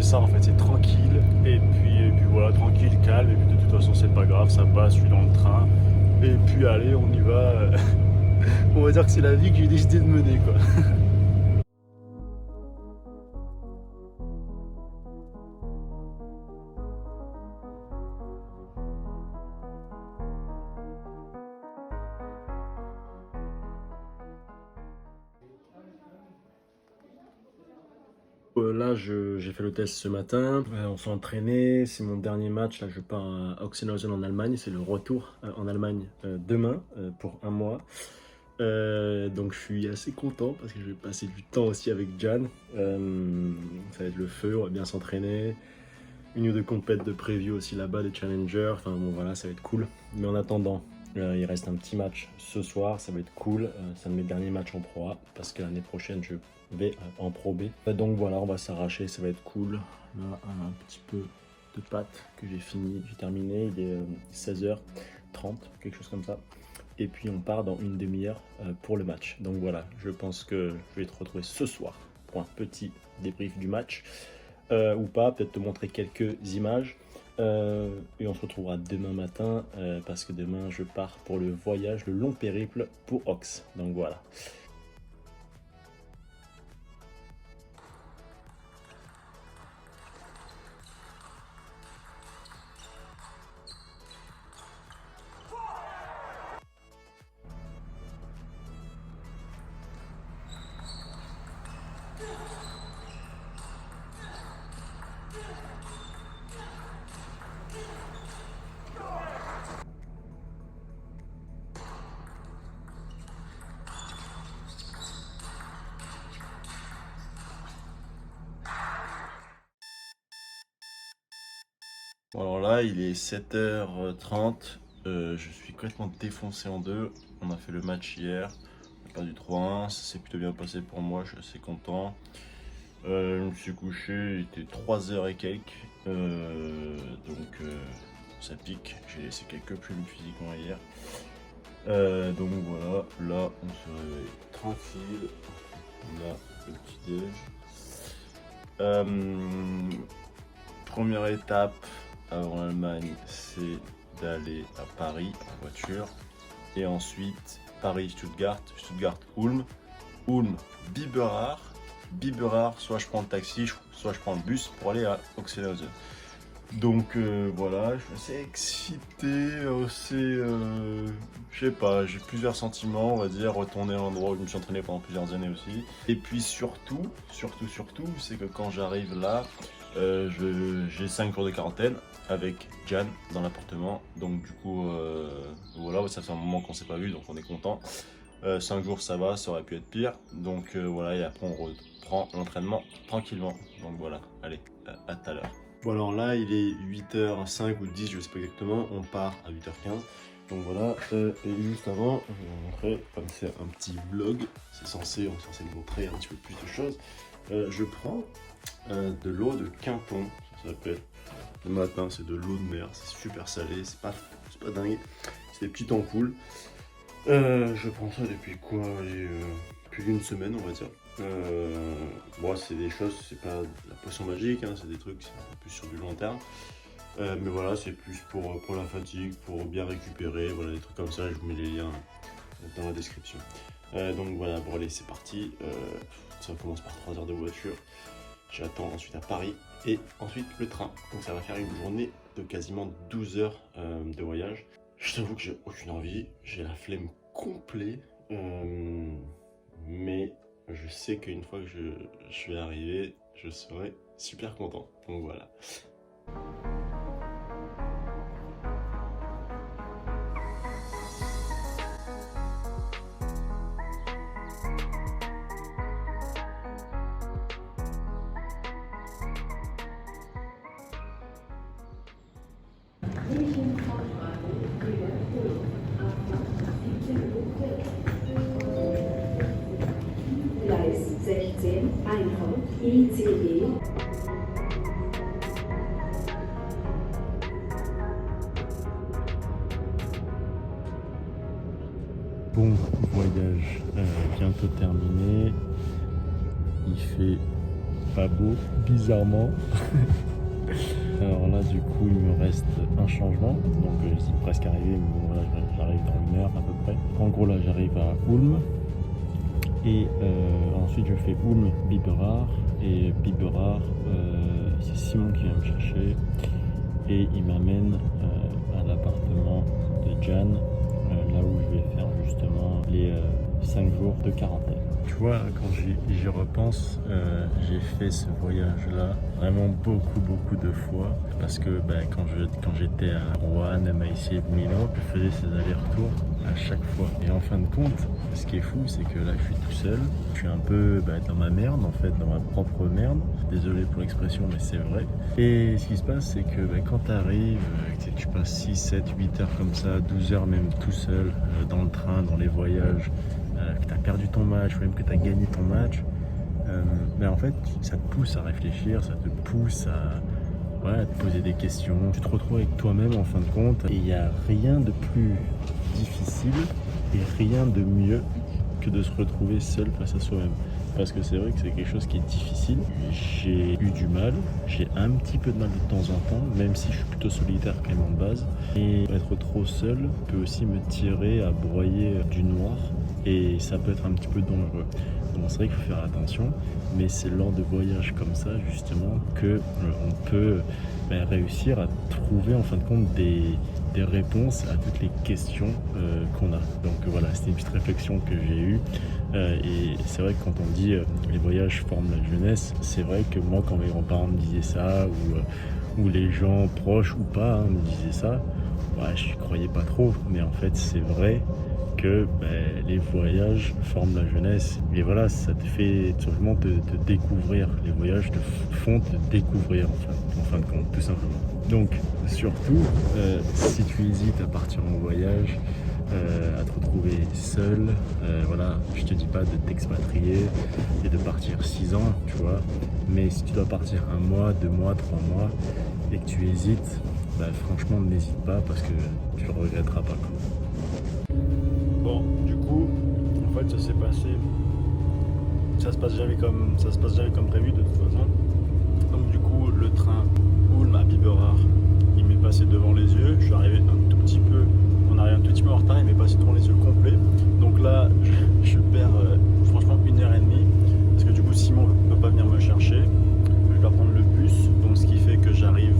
ça en fait, c'est tranquille. Et puis voilà, tranquille, calme. Et puis de toute façon, c'est pas grave, ça passe, je suis dans le train. Et puis allez, on y va. On va dire que c'est la vie que j'ai décidé de mener, quoi. Là, j'ai fait le test ce matin. On s'est entraîné. C'est mon dernier match. Là, je pars à Oxenhausen en Allemagne. C'est le retour en Allemagne demain pour un mois. Donc, je suis assez content parce que je vais passer du temps aussi avec Jan. Ça va être le feu. On va bien s'entraîner. Une ou deux compètes de preview aussi là-bas, des challengers. Enfin, bon, voilà, ça va être cool. Mais en attendant, il reste un petit match ce soir. Ça va être cool. C'est un de mes derniers matchs en Pro A parce que l'année prochaine, je vais en Pro B. Donc voilà, on va s'arracher, ça va être cool. Là, un petit peu de pâtes que j'ai fini, j'ai terminé. Il est 16h30, quelque chose comme ça. Et puis on part dans une demi-heure pour le match. Donc voilà, je pense que je vais te retrouver ce soir pour un petit débrief du match. Ou pas, peut-être te montrer quelques images. Et on se retrouvera demain matin parce que demain je pars pour le voyage, le long périple pour Ox. Donc voilà. Bon, alors là, il est 7h30. Je suis complètement défoncé en deux. On a fait le match hier. On a perdu 3-1. Ça s'est plutôt bien passé pour moi. Je suis assez content. Je me suis couché. Il était 3h et quelques. Donc ça pique. J'ai laissé quelques plumes physiquement hier. Donc voilà. Là, on se réveille tranquille. On a le petit déj. Première étape avant l'Allemagne, c'est d'aller à Paris en voiture. Et ensuite, Paris-Stuttgart, Stuttgart-Ulm, Ulm-Biberach. Biberach, soit je prends le taxi, soit je prends le bus pour aller à Oxenhausen. Donc voilà, je suis assez excité, je sais pas, j'ai plusieurs sentiments, on va dire, retourner à l'endroit où je me suis entraîné pendant plusieurs années aussi. Et puis surtout, c'est que quand j'arrive là, j'ai 5 jours de quarantaine avec Jan dans l'appartement. Donc du coup, voilà, ça fait un moment qu'on s'est pas vu, donc on est content. 5 jours ça va, ça aurait pu être pire. Donc voilà, et après on reprend l'entraînement tranquillement. Donc voilà, allez, à tout à l'heure. Bon alors là il est 8h05 ou 10, je sais pas exactement, on part à 8h15. Donc voilà, et juste avant, je vais vous montrer, comme c'est un petit vlog, on est censé vous montrer un petit peu plus de choses. Je prends de l'eau de Quinton, ça s'appelle. Le matin c'est de l'eau de mer, c'est super salé, c'est pas dingue, c'est des petites ampoules. Je prends ça depuis quoi, plus d'une semaine on va dire. Bon, c'est des choses, c'est pas la potion magique, hein, c'est des trucs c'est un peu plus sur du long terme. Mais voilà, c'est plus pour la fatigue, pour bien récupérer, voilà, des trucs comme ça. Je vous mets les liens dans la description. Donc voilà, bon allez, c'est parti. Ça commence par 3 heures de voiture. J'attends ensuite à Paris et ensuite le train. Donc ça va faire une journée de quasiment 12 heures de voyage. Je t'avoue que j'ai aucune envie, j'ai la flemme complète. Mais je sais qu'une fois que je vais arriver, je serai super content. Donc voilà. Gleis 16, Einfahrt ICE. Bon voyage bientôt terminé. Il fait pas beau, bizarrement. Alors là, du coup, il me reste un changement. Donc, c'est presque arrivé, mais bon, voilà, j'arrive dans 1 heure à peu près. En gros, là, j'arrive à Ulm. Et ensuite, je fais Ulm-Biberach. Et Biberach, c'est Simon qui vient me chercher. Et il m'amène à l'appartement de Jan, là où je vais faire justement les 5 jours de quarantaine. Tu vois, quand j'y repense, j'ai fait ce voyage-là vraiment beaucoup de fois. Parce que quand j'étais à Roanne, Maïs et Boulino, je faisais ces allers-retours à chaque fois. Et en fin de compte, ce qui est fou, c'est que là, je suis tout seul. Je suis un peu dans ma merde, en fait, dans ma propre merde. Désolé pour l'expression, mais c'est vrai. Et ce qui se passe, c'est que quand tu arrives, que tu passes 6, 7, 8 heures comme ça, 12 heures même tout seul, dans le train, dans les voyages, que tu as perdu ton match, ou même que tu as gagné ton match, en fait, ça te pousse à réfléchir, ça te pousse à te poser des questions. Tu te retrouves avec toi-même en fin de compte. Et il n'y a rien de plus difficile et rien de mieux que de se retrouver seul face à soi-même. Parce que c'est vrai que c'est quelque chose qui est difficile. J'ai eu du mal, j'ai un petit peu de mal de temps en temps, même si je suis plutôt solitaire quand même en base. Et être trop seul peut aussi me tirer à broyer du noir et ça peut être un petit peu dangereux. Donc c'est vrai qu'il faut faire attention, mais c'est lors de voyages comme ça justement que on peut réussir à trouver en fin de compte des réponses à toutes les questions qu'on a. Donc voilà, c'était une petite réflexion que j'ai eue. Et c'est vrai que quand on dit les voyages forment la jeunesse, c'est vrai que moi quand mes grands-parents me disaient ça, ou les gens proches ou pas me disaient ça, je croyais pas trop. Mais en fait c'est vrai que les voyages forment la jeunesse. Et voilà, ça te fait tout simplement te découvrir. Les voyages te font te découvrir en fin de compte, tout simplement. Donc surtout, si tu hésites à partir en voyage, à te retrouver seul, je te dis pas de t'expatrier et de partir 6 ans, tu vois, mais si tu dois partir 1 mois, 2 mois, 3 mois et que tu hésites, franchement n'hésite pas parce que tu le regretteras pas, quoi. Bon, du coup, en fait ça s'est passé, ça se passe jamais comme prévu de toute façon. Donc du coup le train Ulm à Biberach, il m'est passé devant les yeux, je suis arrivé un tout petit peu en retard, il m'est passé devant les yeux complet. Donc là je perds franchement 1h30 parce que du coup Simon ne peut pas venir me chercher, je dois prendre le bus, donc ce qui fait que j'arrive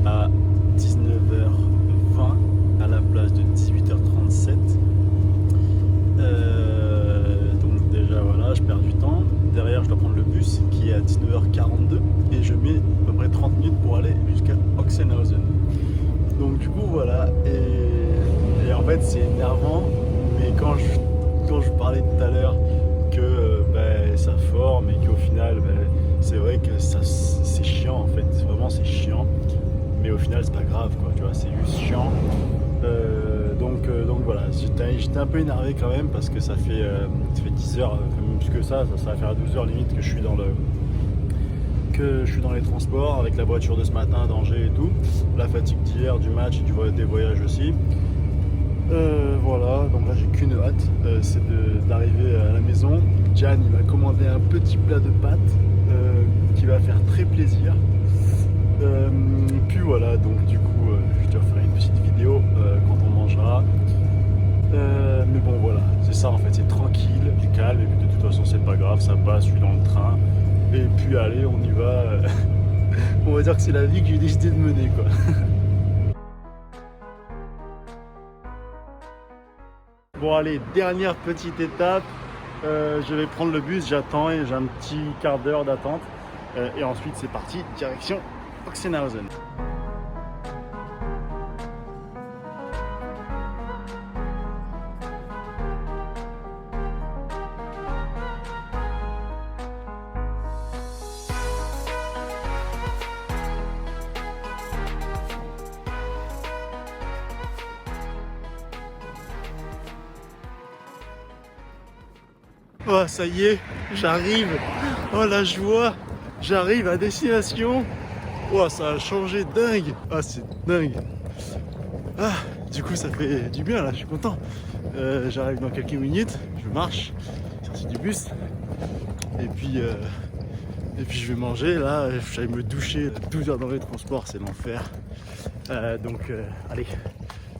à 19h20 à la place de 18h37. Donc déjà voilà, je perds du temps. Derrière je dois prendre le bus qui est à 19h42 et je mets à peu près 30 minutes pour aller jusqu'à Oxenhausen. Donc du coup voilà, et en fait c'est énervant, mais quand je parlais tout à l'heure que ça forme et qu'au final c'est vrai que c'est chiant en fait, vraiment c'est chiant, mais au final c'est pas grave quoi, tu vois, c'est juste chiant. Donc voilà, j'étais un peu énervé quand même parce que ça fait 10 heures, même plus que ça va faire 12 heures limite que je suis dans les transports avec la voiture de ce matin d'Angers et tout, la fatigue d'hier, du match et des voyages aussi. Voilà, donc là j'ai qu'une hâte, c'est d'arriver à la maison. Jan il m'a commandé un petit plat de pâtes qui va faire très plaisir. Puis voilà, donc du coup je te ferai une petite vidéo quand on mangera. Mais bon voilà, c'est ça en fait, c'est tranquille, du calme, et puis de toute façon c'est pas grave, ça passe, je suis dans le train. Et puis allez, on y va. On va dire que c'est la vie que j'ai décidé de mener quoi. Bon allez, dernière petite étape, je vais prendre le bus, j'attends et j'ai un petit quart d'heure d'attente. Et ensuite c'est parti, direction Oxenhausen. Oh ça y est, j'arrive. Oh la joie, j'arrive à destination. Oh ça a changé dingue. Ah c'est dingue. Ah du coup ça fait du bien là, je suis content. J'arrive dans quelques minutes, je marche, sorti du bus. Et Et puis je vais manger, là, j'allais me doucher. 12 heures dans les transports, c'est l'enfer. Donc, allez,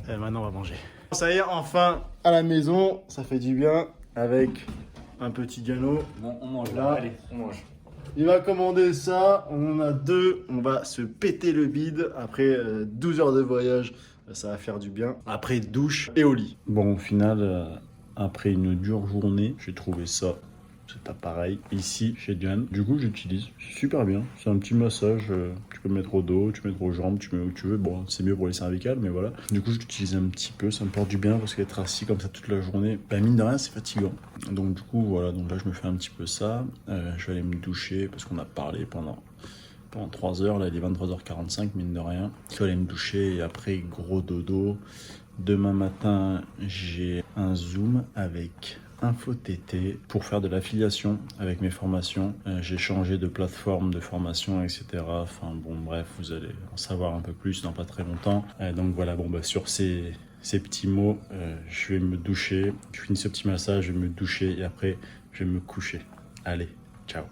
maintenant on va manger. Ça y est, enfin à la maison, ça fait du bien avec un petit gano. Bon, on mange là. Allez, on mange. Il va commander ça, on en a 2, on va se péter le bide. Après 12 heures de voyage, ça va faire du bien. Après douche et au lit. Bon, au final, après une dure journée, j'ai trouvé ça. C'est pas pareil ici chez Diane. Du coup, j'utilise. C'est super bien. C'est un petit massage. Tu peux mettre au dos, tu peux mettre aux jambes, tu mets où tu veux. Bon, c'est mieux pour les cervicales, mais voilà. Du coup, j'utilise un petit peu. Ça me porte du bien parce qu'être assis comme ça toute la journée, bah, mine de rien, c'est fatigant. Donc, du coup, voilà. Donc là, je me fais un petit peu ça. Je vais aller me doucher parce qu'on a parlé pendant 3 heures. Là, il est 23h45, mine de rien. Je vais aller me doucher et après, gros dodo. Demain matin, j'ai un Zoom avec Info TT pour faire de l'affiliation avec mes formations. J'ai changé de plateforme de formation, etc. Enfin bon, bref, vous allez en savoir un peu plus dans pas très longtemps. Donc voilà, bon bah sur ces petits mots, je vais me doucher. Je finis ce petit massage, je vais me doucher et après je vais me coucher. Allez, ciao.